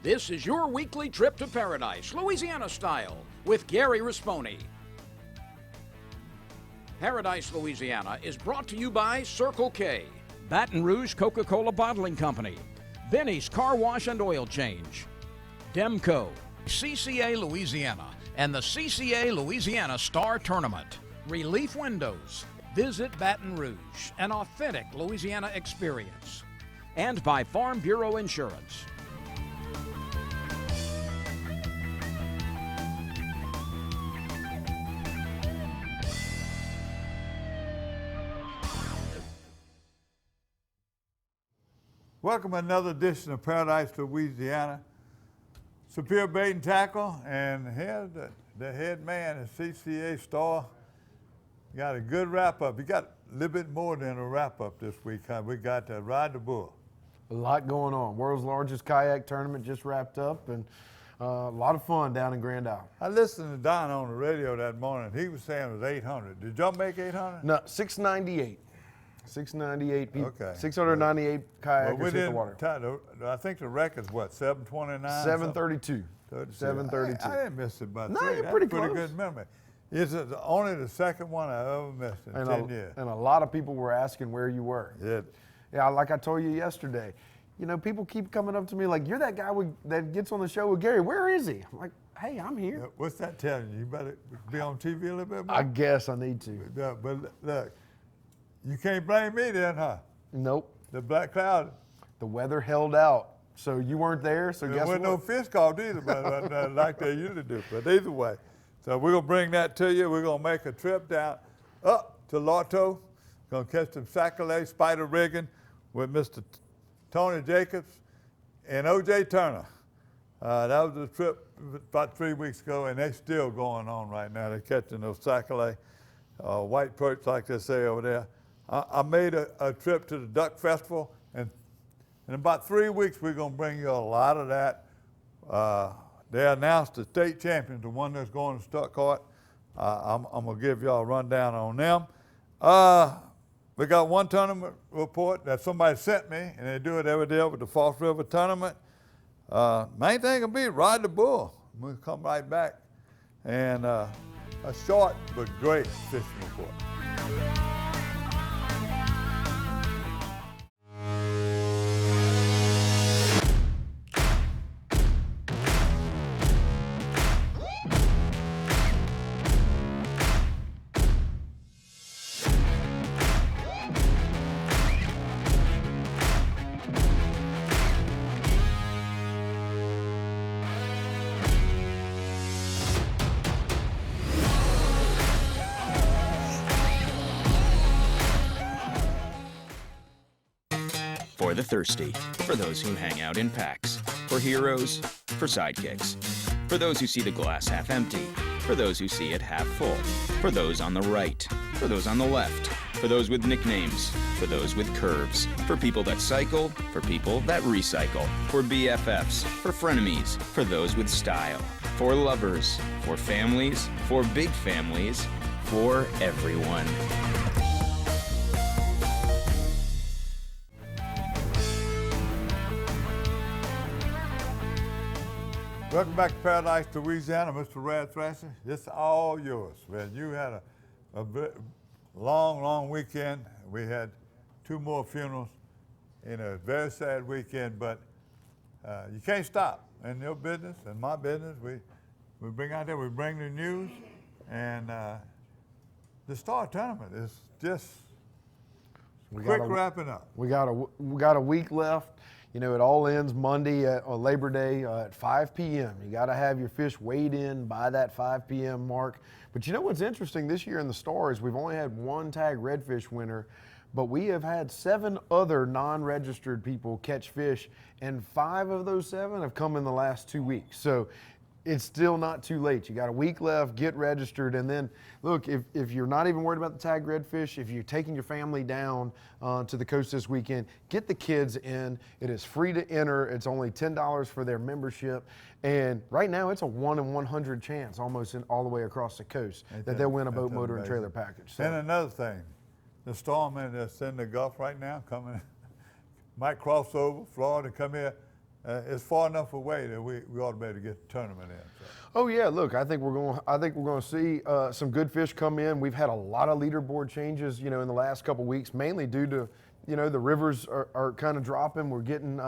This is your weekly trip to paradise, Louisiana style, with Gary Risponi. Paradise, Louisiana is brought to you by Circle K, Baton Rouge Coca-Cola Bottling Company, Benny's Car Wash and Oil Change, Demco, CCA Louisiana, and the CCA Louisiana Star Tournament, Relief Windows, Visit Baton Rouge, an authentic Louisiana experience, and by Farm Bureau Insurance. Welcome to another edition of Paradise, Louisiana. Superior Bait and Tackle, and here the head man at CCA Star got a good wrap-up. He got a little bit more than a wrap-up this week. We got to Ride the Bull. A lot going on. World's largest kayak tournament just wrapped up, and a lot of fun down in Grand Isle. I listened to Don on the radio that morning. He was saying it was 800. Did y'all make 800? No, 698. 698 people. Okay. 698 kayakers Well, hit the water. I think the record's what, 729? 732. 732. I didn't miss it by No, three. you're That's pretty pretty close. good memory. It's only the second one I ever missed in 10 years. And a lot of people were asking where you were. Yeah. Yeah, like I told you yesterday, you know, people keep coming up to me like, you're that guy that gets on the show with Gary. Where is he? I'm like, hey, I'm here. What's that telling you? You better be on TV a little bit more? I guess I need to. But look, you can't blame me then, huh? Nope. The black cloud. The weather held out. So you weren't there, so There guess wasn't what? no fish caught either, but like they usually do. But either way, so we're going to bring that to you. We're going to make a trip down up to Lotto. Going to catch some sac-a-lait, spider rigging with Mr. Tony Jacobs and O.J. Turner. That was a trip about 3 weeks ago, and they're still going on right now. They're catching those sac-a-lait, white perch like they say over there. I made a trip to the Duck Festival, and in about 3 weeks, we're going to bring you a lot of that. They announced the state champions, the one that's going to Stuttgart. I'm going to give y'all a rundown on them. We got one tournament report that somebody sent me, and they do it every day with the False River tournament. Main thing will be Ride the Bull. We'll come right back. And a short but great fishing report. For the thirsty, for those who hang out in packs, for heroes, for sidekicks, for those who see the glass half empty, for those who see it half full, for those on the right, for those on the left, for those with nicknames, for those with curves, for people that cycle, for people that recycle, for BFFs, for frenemies, for those with style, for lovers, for families, for big families, for everyone. Welcome back to Paradise, Louisiana. Mr. Red Thrasher, it's all yours, man. You had a long weekend. We had 2 more funerals in a very sad weekend, but you can't stop. In your business and my business, we bring out there, we bring the news, and the Star Tournament is just quick wrapping up. We got a week left. You know, it all ends Monday on Labor Day at 5 p.m. You got to have your fish weighed in by that 5 p.m. mark. But you know what's interesting this year in the Stars, we've only had one tag redfish winner, but we have had 7 other non-registered people catch fish, and 5 of those 7 have come in the last 2 weeks. So it's still not too late. You got a week left, get registered, and then look, if you're not even worried about the tag redfish, if you're taking your family down to the coast this weekend, get the kids in. It is free to enter. It's only $10 for their membership, and right now it's a 1 in 100 chance, almost all the way across the coast, that they'll win a boat, motor, and trailer package. So. And another thing, the storm that's in the Gulf right now coming, might cross over Florida, come here. it's far enough away that we ought to be able to get the tournament in. So. Oh yeah, look, I think we're going to see some good fish come in. We've had a lot of leaderboard changes, in the last couple weeks, mainly due to, the rivers are kind of dropping. We're getting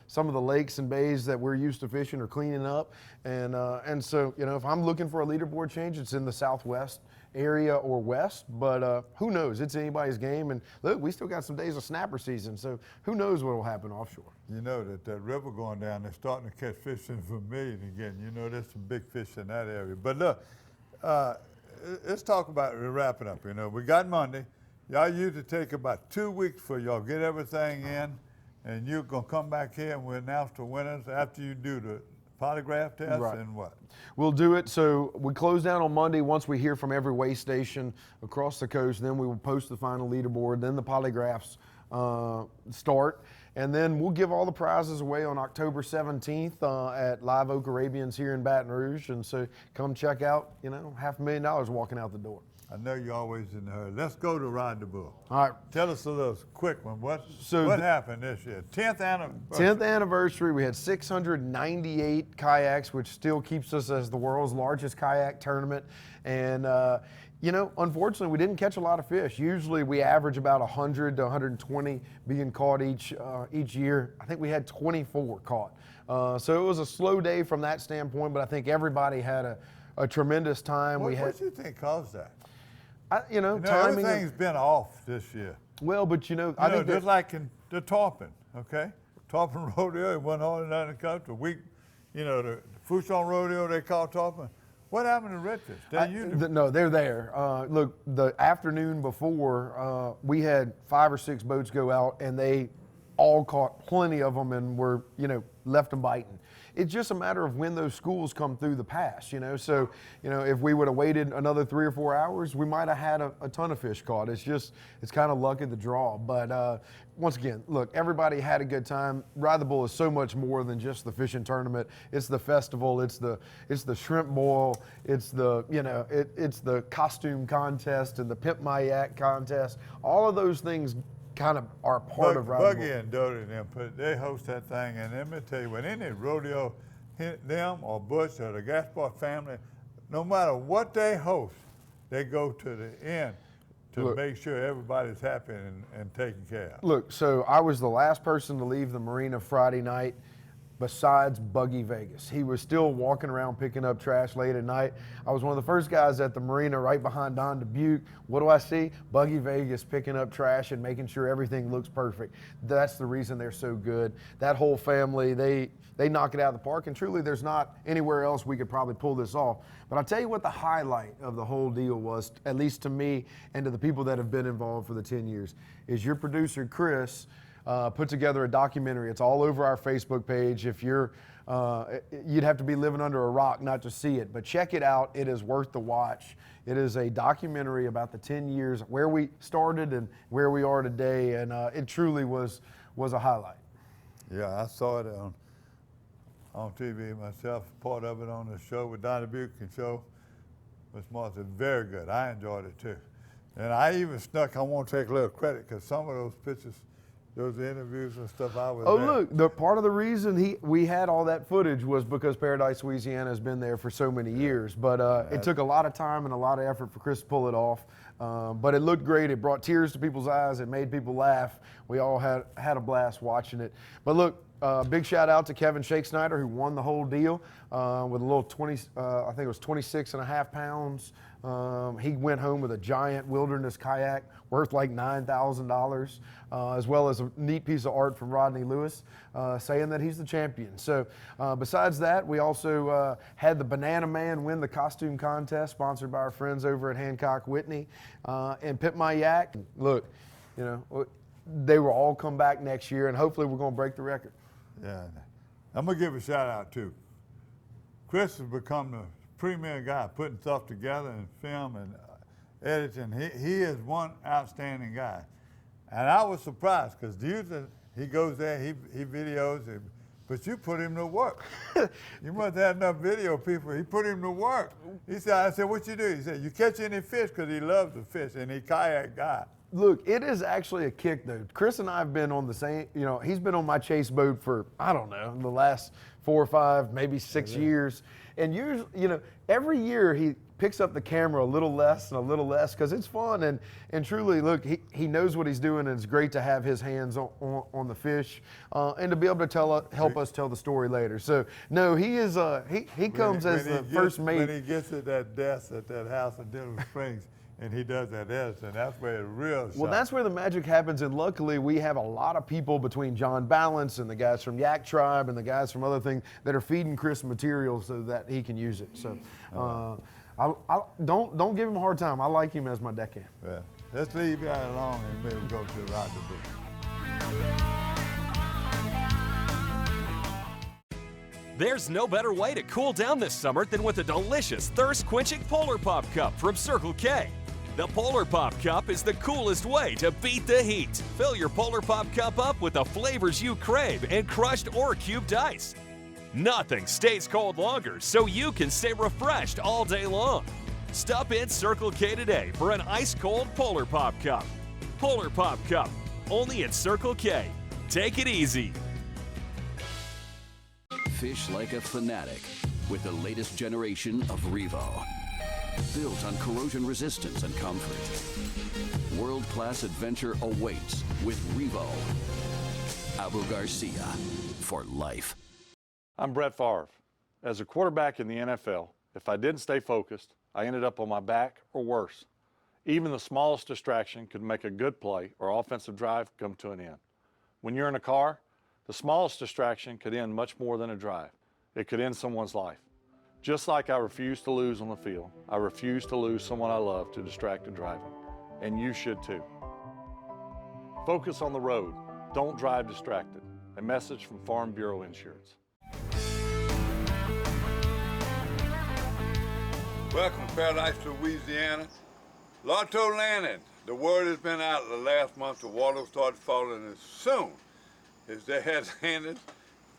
some of the lakes and bays that we're used to fishing are cleaning up, and so if I'm looking for a leaderboard change, it's in the southwest area or west. But who knows? It's anybody's game. And look, we still got some days of snapper season, so who knows what will happen offshore? You know that river going down, they're starting to catch fish in Vermilion again. There's some big fish in that area. But look, let's talk about wrapping up. We got Monday. Y'all usually take about 2 weeks for y'all get everything in, and you're going to come back here and we'll announce the winners after you do the polygraph test. Right. And what? We'll do it. So we close down on Monday once we hear from every weigh station across the coast. Then we will post the final leaderboard. Then the polygraphs start. And then we'll give all the prizes away on October 17th at Live Oak Arabians here in Baton Rouge. And so come check out, $500,000 walking out the door. I know you're always in a hurry. Let's go to Ride the Bull. All right. Tell us a little quick one. What happened this year? 10th anniversary. 10th anniversary. We had 698 kayaks, which still keeps us as the world's largest kayak tournament. And, unfortunately, we didn't catch a lot of fish. Usually we average about 100 to 120 being caught each year. I think we had 24 caught. So it was a slow day from that standpoint, but I think everybody had a tremendous time. What do you think caused that? Timing. Everything's been off this year. Well, but I think just like in the Tarpon, okay? Tarpon Rodeo, it went on in the country. The Fouchon Rodeo, they call Tarpon. What happened to redfish? No, they're there. Look, the afternoon before, we had 5 or 6 boats go out, and they all caught plenty of them and were, left them biting. It's just a matter of when those schools come through the pass, So, if we would have waited another 3 or 4 hours, we might have had a ton of fish caught. It's kind of luck of the draw. But once again, look, everybody had a good time. Ride the Bull is so much more than just the fishing tournament. It's the festival. It's the shrimp boil. It's it's the costume contest and the Pimp My Yak contest. All of those things kind of are part of Ride the Bull. Buggy and Doty and them, they host that thing, and let me tell you, when any rodeo, them or Bush or the Gaspar family, no matter what they host, they go to the end to make sure everybody's happy and taken care of. Look, so I was the last person to leave the marina Friday night besides Buggy Vegas. He was still walking around picking up trash late at night. I was one of the first guys at the marina right behind Don Dubuque. What do I see? Buggy Vegas picking up trash and making sure everything looks perfect. That's the reason they're so good. That whole family, they knock it out of the park, and truly there's not anywhere else we could probably pull this off. But I'll tell you what the highlight of the whole deal was, at least to me and to the people that have been involved for the 10 years, is your producer, Chris, put together a documentary. It's all over our Facebook page. If you're, you'd have to be living under a rock not to see it, but check it out. It is worth the watch. It is a documentary about the 10 years, where we started and where we are today, and it truly was a highlight. Yeah, I saw it on TV myself, part of it on the show with Don Dubuque and show. Miss Martha, very good. I enjoyed it too. And I even snuck, I want to take a little credit, because some of those pictures, those interviews and stuff, I was there. Look, the part of the reason we had all that footage was because Paradise, Louisiana has been there for so many years. But it took a lot of time and a lot of effort for Chris to pull it off. But it looked great. It brought tears to people's eyes. It made people laugh. We all had a blast watching it. But look, big shout out to Kevin Shake Snyder, who won the whole deal with a little 26.5 pounds. He went home with a giant wilderness kayak worth like $9,000, as well as a neat piece of art from Rodney Lewis saying that he's the champion. So besides that, we also had the Banana Man win the costume contest sponsored by our friends over at Hancock Whitney, and Pimp My Yak. Look, they will all come back next year, and hopefully we're going to break the record. Yeah, I'm going to give a shout out too. Chris has become the premier guy putting stuff together and film and editing. He is one outstanding guy. And I was surprised, because usually he goes there, he videos, but you put him to work. You must have enough video people. He put him to work. I said, what you do? He said, you catch any fish? Because he loves to fish, and he kayak guy. Look, it is actually a kick, though. Chris and I have been on the same, he's been on my chase boat for, I don't know, the last 4 or 5, maybe 6 years. And usually, every year he picks up the camera a little less and a little less because it's fun. And truly, look, he knows what he's doing, and it's great to have his hands on the fish and to be able to help us tell the story later. So, no, he is, he comes as the first mate. When he gets at that desk at that house in Denver Springs, and he does that editing, that's where it real. Well, that's where the magic happens, and luckily we have a lot of people between John Balance and the guys from Yak Tribe and the guys from other things that are feeding Chris material so that he can use it. So, I don't give him a hard time. I like him as my deckhand. Yeah. Let's leave that alone and maybe go to the rendezvous. There's no better way to cool down this summer than with a delicious thirst-quenching Polar Pop Cup from Circle K. The Polar Pop Cup is the coolest way to beat the heat. Fill your Polar Pop Cup up with the flavors you crave and crushed or cubed ice. Nothing stays cold longer, so you can stay refreshed all day long. Stop in Circle K today for an ice-cold Polar Pop Cup. Polar Pop Cup, only at Circle K. Take it easy. Fish like a fanatic with the latest generation of Revo. Built on corrosion resistance and comfort. World-class adventure awaits with Revo. Abu Garcia for life. I'm Brett Favre. As a quarterback in the NFL, if I didn't stay focused, I ended up on my back or worse. Even the smallest distraction could make a good play or offensive drive come to an end. When you're in a car, the smallest distraction could end much more than a drive. It could end someone's life. Just like I refuse to lose on the field, I refuse to lose someone I love to distracted driving. And you should too. Focus on the road. Don't drive distracted. A message from Farm Bureau Insurance. Welcome to Paradise, Louisiana. Lotto landing. The word has been out the last month. The water started falling as soon as they had landed.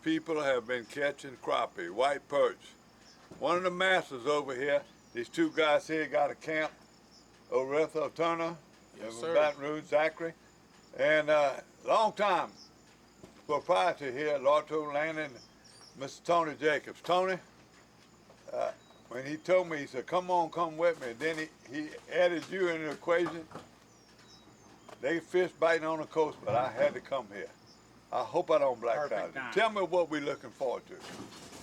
People have been catching crappie, white perch. One of the masters over here, these two guys here got a camp, Oretha Turner, yes, and Baton Rouge, Zachary, and long time proprietor here at Lotto Landing, Mr. Tony Jacobs. Tony, when he told me, he said, come on, come with me. Then he added you in the equation. They fish biting on the coast, but I had to come here. I hope I don't black cloud it. Tell me what we're looking forward to.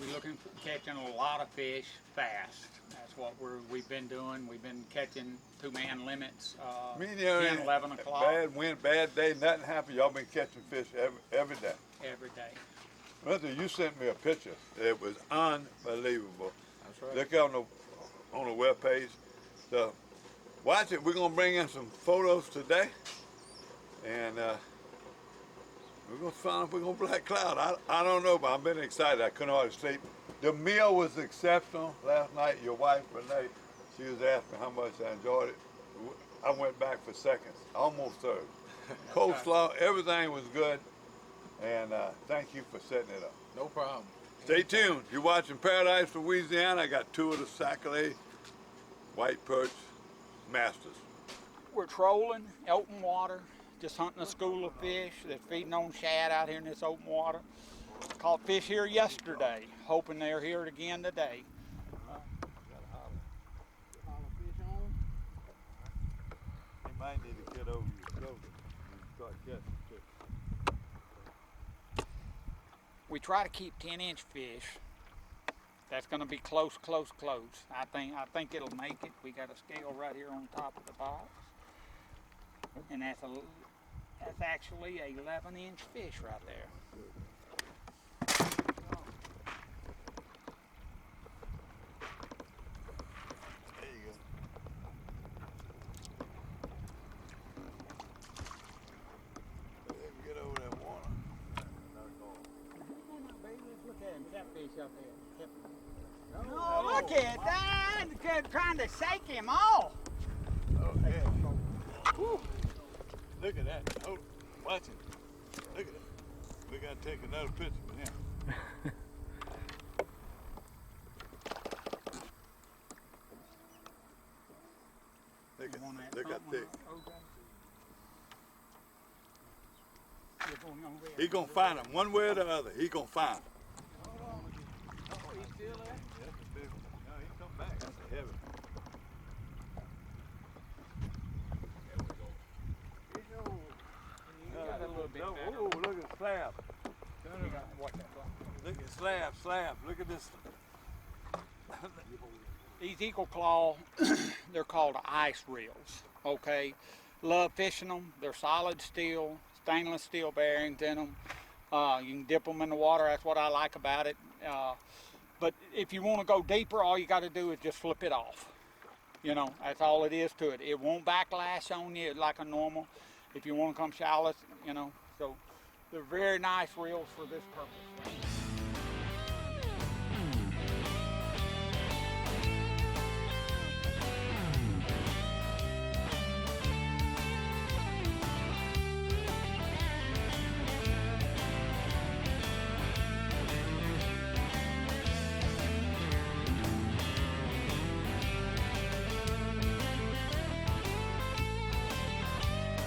We're looking for catching a lot of fish fast. That's what we've been doing. We've been catching 2-man limits, 10, 11 o'clock. Bad wind, bad day, nothing happened. Y'all been catching fish every day. Every day. Brother, you sent me a picture. It was unbelievable. That's right. Look on the webpage. So watch it. We're gonna bring in some photos today, and we're gonna find if we're gonna black cloud. I don't know, but I've been excited. I couldn't hardly sleep. The meal was exceptional last night. Your wife Renee, she was asking how much I enjoyed it. I went back for seconds, almost third. Coleslaw, everything was good, and thank you for setting it up. No problem. Stay tuned. You're watching Paradise, Louisiana. I got 2 of the Sacalay white perch masters. We're trolling open water, just hunting a school of fish that's feeding on shad out here in this open water. Caught fish here yesterday, hoping they're here again today. You might need to get over your shoulder and start catching too. We try to keep 10-inch fish. That's going to be close. I think it'll make it. We got a scale right here on top of the box, and that's actually a 11-inch fish right there. There you go. Get over that water. Look at him, catfish up there. Oh, look at that! Trying to shake him off. Oh, yeah. Whew. Look at that. Oh, watch it. Look at that. We got to take another picture with him. Look at thick. He gonna find them one way or the other. He gonna find them. Oh, look at slab. Look at slab. Look at this. These Eagle Claw, they're called ice reels, okay? Love fishing them. They're solid steel, stainless steel bearings in them. You can dip them in the water. That's what I like about it. But if you want to go deeper, all you got to do is just flip it off. You know, that's all it is to it. It won't backlash on you like a normal. If you want to come shallow, you know. So they're very nice reels for this purpose.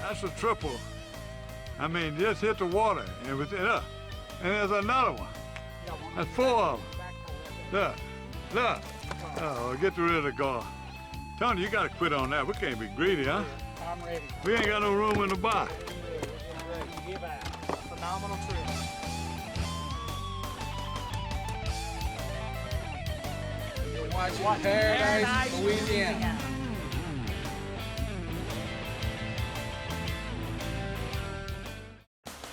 That's a triple. I mean, just hit the water and was up. And there's another one. That's 4 of them. Look. Oh, get rid of the guard. Tony, you gotta quit on that. We can't be greedy, huh? I'm ready. We ain't got no room in the box. Give out. Phenomenal trip. Watching Paradise, Louisiana.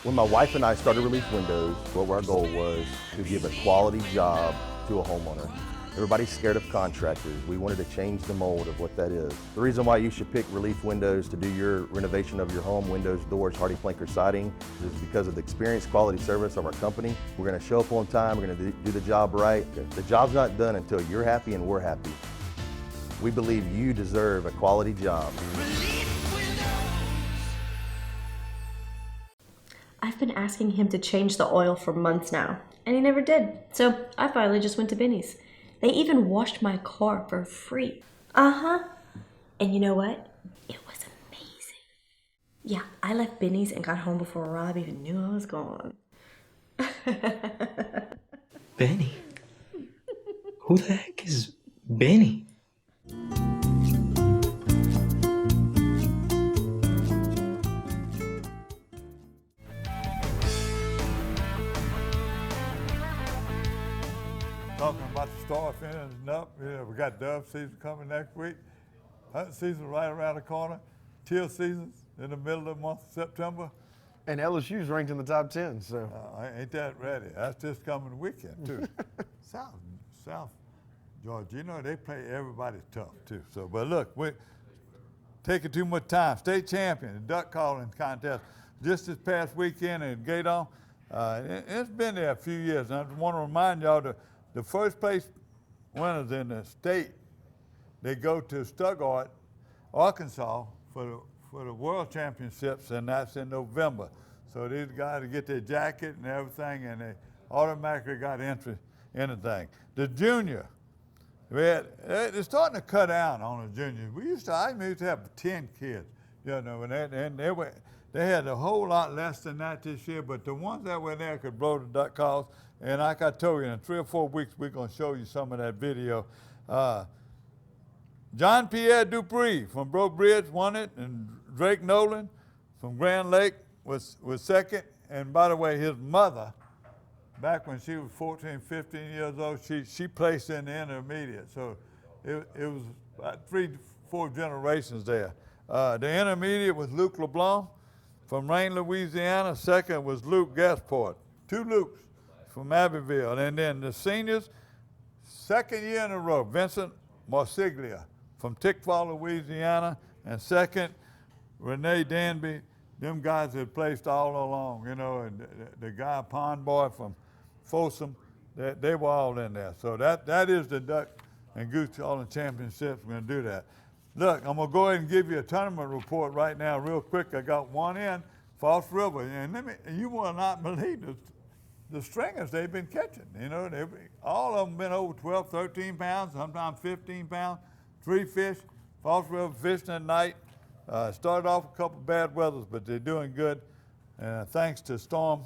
When my wife and I started Relief Windows, what our goal was to give a quality job to a homeowner. Everybody's scared of contractors. We wanted to change the mold of what that is. The reason why you should pick Relief Windows to do your renovation of your home, windows, doors, hardy plank, or siding, is because of the experience, quality service of our company. We're going to show up on time. We're going to do the job right. The job's not done until you're happy and we're happy. We believe you deserve a quality job. I've been asking him to change the oil for months now, and he never did. So I finally just went to Benny's. They even washed my car for free. And you know what? It was amazing. Yeah, I left Benny's and got home before Rob even knew I was gone. Benny? Who the heck is Benny? Talking about the start finishing up. Yeah, we got dove season coming next week. Hunting season right around the corner. Teal season's in the middle of the month of September. And LSU's ranked in the top 10, so. Ain't that ready? That's this coming weekend, too. South Georgia, you know, they play everybody tough, too. So, but look, we're taking too much time. State champion, the duck calling contest, just this past weekend in Gaydon. It's been there a few years, and I just want to remind y'all that the first place winners in the state, they go to Stuttgart, Arkansas for the World Championships, and that's in November. So these guys get their jacket and everything, and they automatically got entry in the thing. The junior, they're starting to cut down on the juniors. I used to have 10 kids, you know, and they had a whole lot less than that this year, but the ones that were there could blow the duck calls. And like I told you, in 3 or 4 weeks, we're going to show you some of that video. John Pierre Dupree from Broke Bridge won it, and Drake Nolan from Grand Lake was second. And by the way, his mother, back when she was 14, 15 years old, she placed in the intermediate. So it was about 3, 4 generations there. The intermediate was Luke LeBlanc from Rain, Louisiana. Second was Luke Gasport. 2 Lukes from Abbeville. And then the seniors, second year in a row, Vincent Marsiglia from Tickfaw, Louisiana, and second, Renee Danby. Them guys had placed all along, you know, and the guy Pond Boy from Folsom, they were all in there. So that is the Duck and Goose Calling Championships. We're gonna do that. Look, I'm gonna go ahead and give you a tournament report right now real quick. I got one in, False River, and you will not believe the stringers they've been catching. You know, all of them been over 12, 13 pounds, sometimes 15 pounds, 3 fish. False River fishing at night. Started off a couple bad weathers, but they're doing good. And thanks to Storm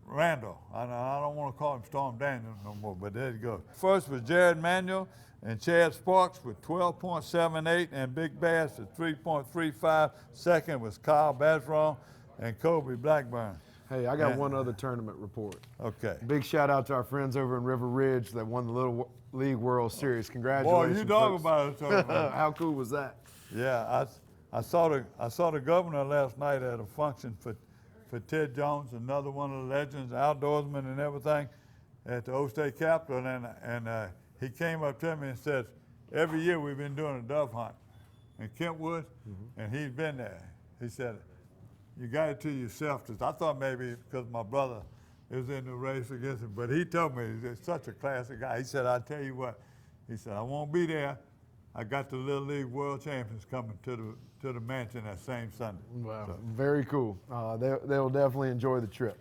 Randall. I don't want to call him Storm Daniel no more, but there you go. First was Jared Manuel and Chad Sparks with 12.78 and Big Bass at 3.35. Second was Kyle Bazron and Kobe Blackburn. Hey, I got one other tournament report. Okay. Big shout out to our friends over in River Ridge that won the Little League World Series. Congratulations. Boy, you talk folks. about it. Talking How cool was that? Yeah, I saw the governor last night at a function for Ted Jones, another one of the legends, outdoorsman and everything, at the Old State Capitol, and he came up to me and said, every year we've been doing a dove hunt in Kentwood, and he's been there. He said, you got it to yourself. I thought maybe because my brother is in the race against him, but he told me he's such a classic guy. He said, I'll tell you what, he said, I won't be there. I got the Little League World Champions coming to the mansion that same Sunday. Wow, So, very cool. They'll definitely enjoy the trip.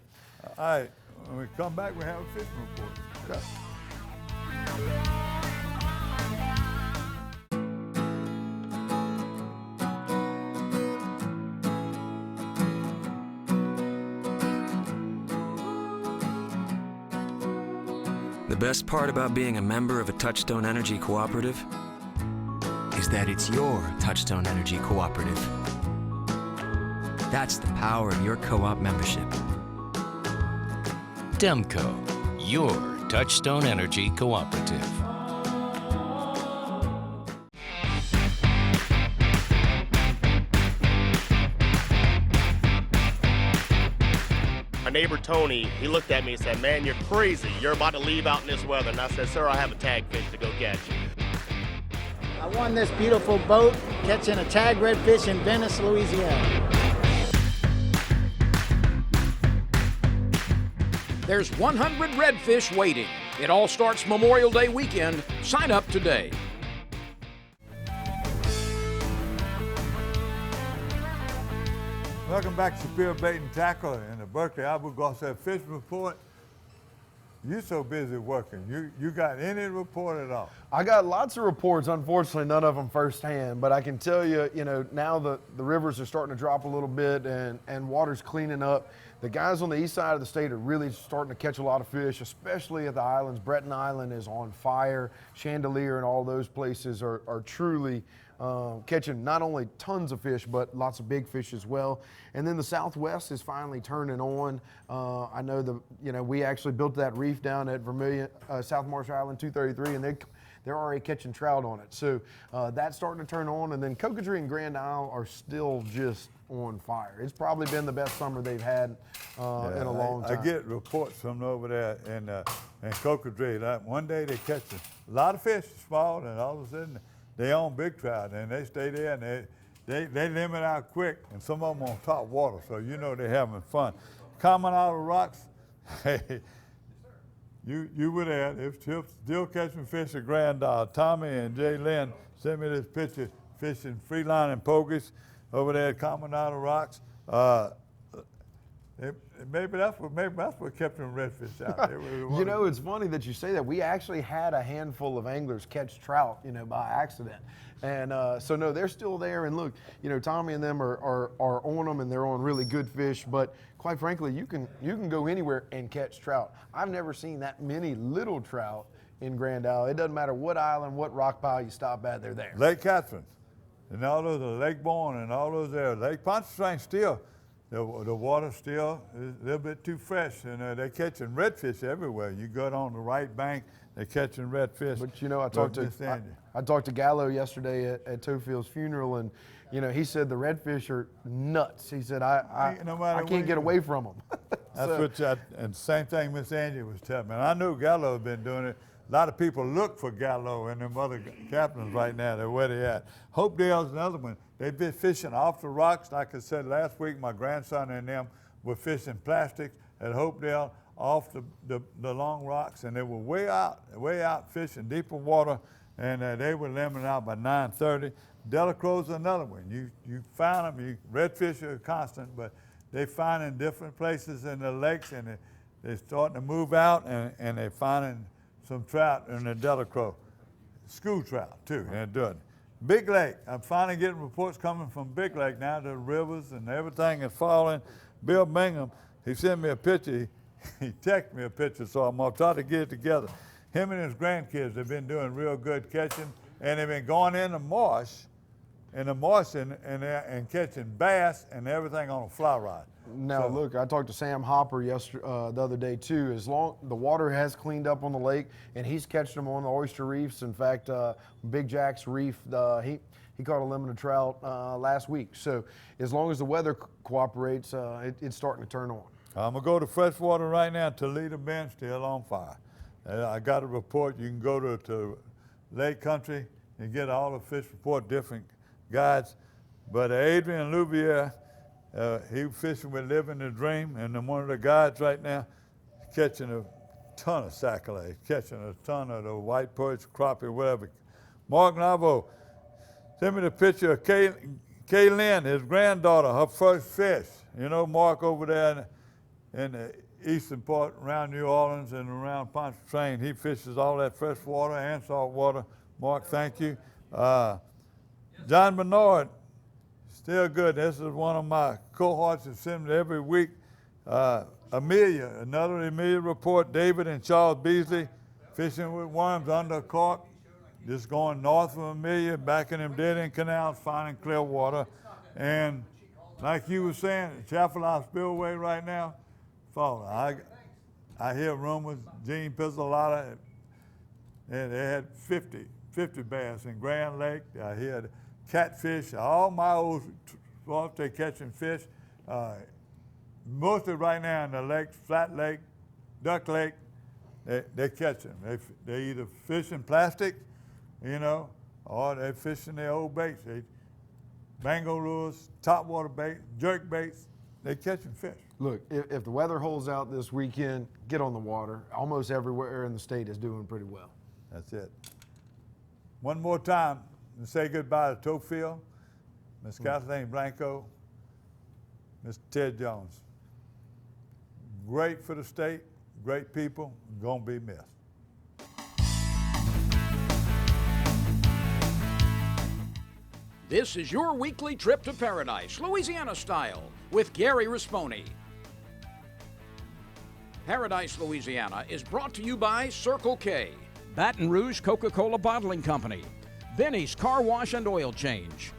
all right, when we come back, we have a fishing report. Okay. The best part about being a member of a Touchstone Energy Cooperative is that it's your Touchstone Energy Cooperative. That's the power of your co-op membership. Demco, your Touchstone Energy Cooperative. My neighbor Tony, he looked at me and said, man, you're crazy. You're about to leave out in this weather. And I said, sir, I have a tag fish to go catch. I won this beautiful boat catching a tag redfish in Venice, Louisiana. There's 100 redfish waiting. It all starts Memorial Day weekend. Sign up today. Welcome back to Spear Bait and Tackle and the Berkeley Abu Ghaseb Fishing Report. You're so busy working. You got any report at all? I got lots of reports, unfortunately none of them firsthand, but I can tell you, now the rivers are starting to drop a little bit and water's cleaning up. The guys on the east side of the state are really starting to catch a lot of fish, especially at the islands. Breton Island is on fire. Chandelier and all those places are truly catching not only tons of fish, but lots of big fish as well. And then the Southwest is finally turning on. I know we actually built that reef down at Vermilion, South Marsh Island 233, and they're already catching trout on it. So that's starting to turn on. And then Cocodrie and Grand Isle are still just on fire. It's probably been the best summer they've had in a long time. I get reports from over there in Cocodrie. Like one day they catch a lot of fish, small, and all of a sudden they own big trout, and they stay there, and they limit out quick, and some of them on top water, so they're having fun. Coming out of rocks, hey, you were there. They're still catching fish at Grand Isle. Tommy and Jay Lynn sent me this picture fishing freeline and pogies over there at Common Isle Rocks. Maybe that's what kept them redfish out. It's funny that you say that. We actually had a handful of anglers catch trout, by accident. And so no, they're still there. And look, Tommy and them are on them, and they're on really good fish. But quite frankly, you can go anywhere and catch trout. I've never seen that many little trout in Grand Isle. It doesn't matter what island, what rock pile you stop at, they're there. Lake Catherine, and all those are Lake Bourne, and all those there. Lake Pontchartrain still. The water still is a little bit too fresh, and they're catching redfish everywhere. You go on the right bank, they're catching redfish. But I talked to Gallo yesterday at Tofield's funeral, and he said the redfish are nuts. He said I can't get away from them. And same thing Miss Angie was telling me. And I knew Gallo had been doing it. A lot of people look for Gallo and them other captains right now. They're where they at. Hopedale's another one. They've been fishing off the rocks. Like I said last week, my grandson and them were fishing plastics at Hopedale off the long rocks, and they were way out fishing deeper water, and they were limited out by 9:30. Delacroix's another one. You find them. Redfish are constant, but they find in different places in the lakes, and they're starting to move out, and they're finding some trout in the Delacroix. School trout too, and they're doing. Big Lake. I'm finally getting reports coming from Big Lake now. The rivers and everything is falling. Bill Bingham, he sent me a picture. He texted me a picture, so I'm going to try to get it together. Him and his grandkids have been doing real good catching, and they've been going in the marsh and catching bass and everything on a fly rod. Now, look, I talked to Sam Hopper the other day, too. As long the water has cleaned up on the lake, and he's catching them on the oyster reefs. In fact, Big Jack's reef, he caught a limit of trout last week. So as long as the weather cooperates, it's starting to turn on. I'm going to go to freshwater right now. Toledo Bend still on fire. I got a report. You can go to Lake Country and get all the fish report, different guides. But Adrian Louvier, he fishing with Living the Dream, and one of the guides right now catching a ton of sac-a-lait, catching a ton of the white perch, crappie, whatever. Mark Navo sent me the picture of Kaylin, his granddaughter, her first fish. You know, Mark over there in the eastern part around New Orleans and around Pontchartrain, he fishes all that fresh water and salt water. Mark, thank you. John Bernard, still good. This is one of my cohorts that send me every week. Amelia, another Amelia report. David and Charles Beasley fishing with worms under a cork, just going north of Amelia, back in them dead-end canals, finding clear water. And like you were saying, Chapel House Spillway right now, falling. I hear rumors, Gene Pizzolata, and they had 50 bass in Grand Lake. I hear catfish, all my old spots, they catching fish. Mostly right now in the lakes, Flat Lake, Duck Lake, they catch them. They either fishing plastic, you know, or they fishing their old baits. Bango lures, topwater bait, jerk baits, they catching fish. Look, if the weather holds out this weekend, get on the water. Almost everywhere in the state is doing pretty well. That's it. One more time to say goodbye to Tofield, Miss Kathleen Blanco, Mr. Ted Jones. Great for the state, great people, gonna be missed. This is your weekly trip to paradise, Louisiana style, with Gary Risponi. Paradise, Louisiana is brought to you by Circle K, Baton Rouge Coca-Cola Bottling Company, Benny's Car Wash and Oil Change,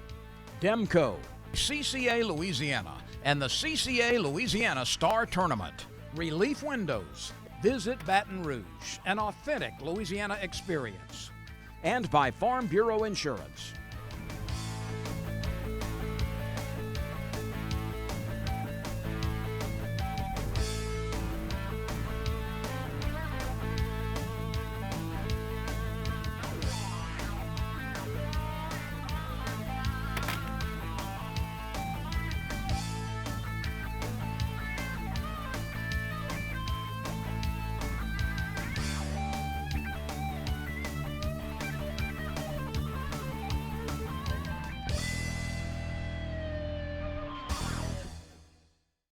Demco, CCA Louisiana, and the CCA Louisiana Star Tournament, Relief Windows, Visit Baton Rouge, an authentic Louisiana experience, and by Farm Bureau Insurance.